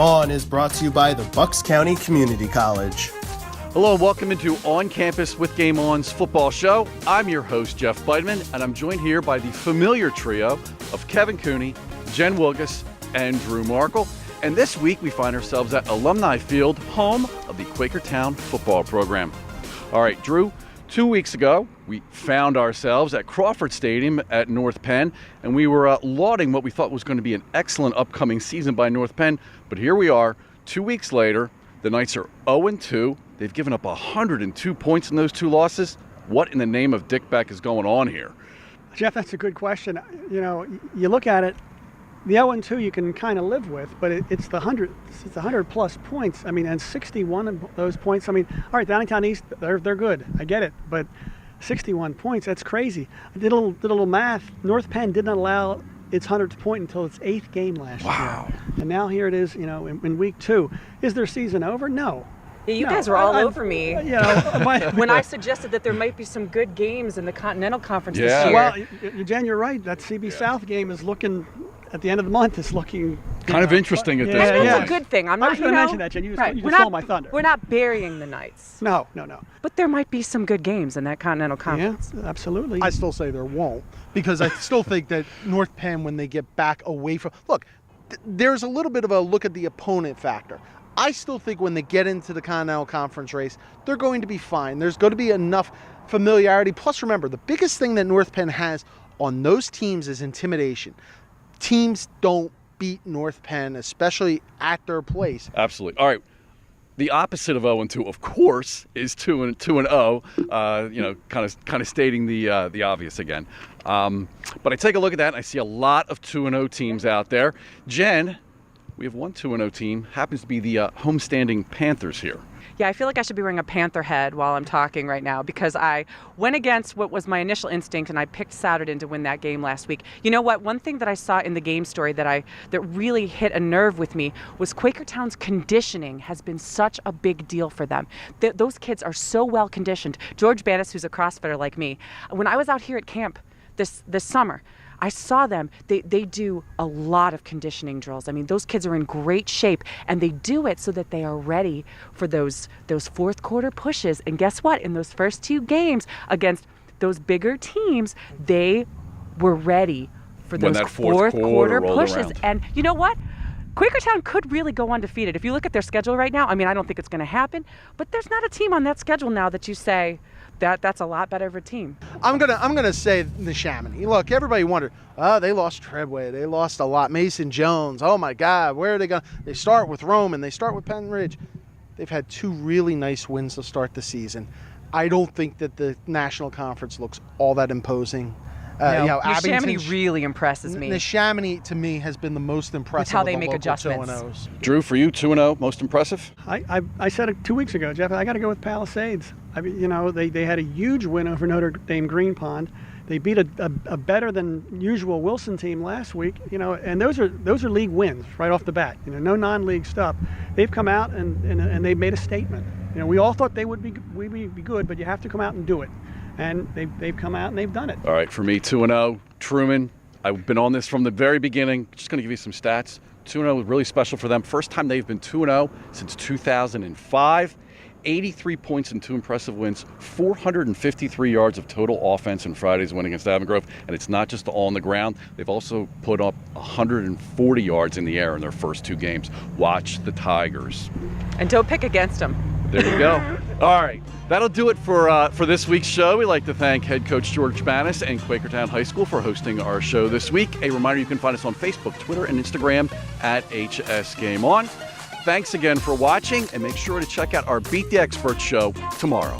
On is brought to you by the Bucks County Community College. Hello and welcome into On Campus with Game On's football show. I'm your host, Jeff Beidman, and I'm joined here by the familiar trio of Kevin Cooney, Jen Wilgus, and Drew Markle. And this week we find ourselves at Alumni Field, home of the Quakertown football program. All right, Drew, 2 weeks ago, we found ourselves at Crawford Stadium at North Penn, and we were lauding what we thought was going to be an excellent upcoming season by North Penn. But here we are, 2 weeks later. The Knights are 0-2. They've given up 102 points in those two losses. What in the name of Dick Beck is going on here? Jeff, that's a good question. You know, you look at it, the 0-2 you can kind of live with, but it's the 100 plus points. I mean, and 61 of those points. I mean, all right, Downingtown East, they're good. I get it, but 61 points, that's crazy. I did a little math. North Penn did not allow its 100th point until its 8th game last year. And now here it is, you know, in week 2. Is their season over? No. Yeah, you guys were all over me you know, when I suggested that there might be some good games in the Continental Conference this year. Well, Jen, you're right. That CB South game is looking, at the end of the month, is looking kind of interesting at this point. point. That's a good thing. I was going to mention that, Jen. You just stole my thunder. We're not burying the Knights. No. But there might be some good games in that Continental Conference. Yeah, absolutely. I still say there won't, because I still think that North Penn, when they get back away from... Look, there's a little bit of a look at the opponent factor. I still think when they get into the Continental Conference race, they're going to be fine. There's going to be enough familiarity. Plus, remember, the biggest thing that North Penn has on those teams is intimidation. Teams don't beat North Penn, especially at their place. Absolutely. All right. The opposite of 0-2, of course, is 2-0. You know, kind of stating the obvious again. But I take a look at that, and I see a lot of 2-0 teams out there. Jen, we have one 2-0 team. Happens to be the homestanding Panthers here. Yeah, I feel like I should be wearing a Panther head while I'm talking right now, because I went against what was my initial instinct, and I picked Souderton to win that game last week. You know what? One thing that I saw in the game story that really hit a nerve with me was Quakertown's conditioning has been such a big deal for them. Those kids are so well conditioned. George Bannis, who's a CrossFitter like me, when I was out here at camp this summer, I saw them. They do a lot of conditioning drills. I mean, those kids are in great shape, and they do it so that they are ready for those fourth quarter pushes. And guess what? In those first 2 games against those bigger teams, they were ready for those fourth quarter pushes. Around. And you know what? Quakertown could really go undefeated. If you look at their schedule right now, I mean, I don't think it's going to happen, but there's not a team on that schedule now that you say, that's a lot better of a team. I'm gonna say the Neshaminy. Look, everybody wondered, they lost Treadway, they lost a lot. Mason Jones, oh my God, where are they going? They start with Roman, they start with Penn Ridge. They've had 2 really nice wins to start the season. I don't think that the National Conference looks all that imposing. Neshaminy really impresses me. Neshaminy, to me, has been the most impressive. It's how they of the make local adjustments. 2-0s. Drew, for you, 2-0, most impressive? I said it 2 weeks ago, Jeff. I got to go with Palisades. I mean, you know, they had a huge win over Notre Dame Green Pond. They beat a better than usual Wilson team last week. You know, and those are league wins right off the bat. You know, no non-league stuff. They've come out and they've made a statement. You know, we all thought we'd be good, but you have to come out and do it. And they've come out and they've done it. All right, for me, 2-0. Truman, I've been on this from the very beginning. Just going to give you some stats. 2-0 was really special for them. First time they've been 2-0 since 2005. 83 points and 2 impressive wins. 453 yards of total offense in Friday's win against Avon And it's not just all on the ground. They've also put up 140 yards in the air in their first 2 games. Watch the Tigers. And don't pick against them. There you go. All right. That'll do it for this week's show. We'd like to thank head coach George Bannis and Quakertown High School for hosting our show this week. A reminder, you can find us on Facebook, Twitter, and Instagram at HS Game On. Thanks again for watching, and make sure to check out our Beat the Expert show tomorrow.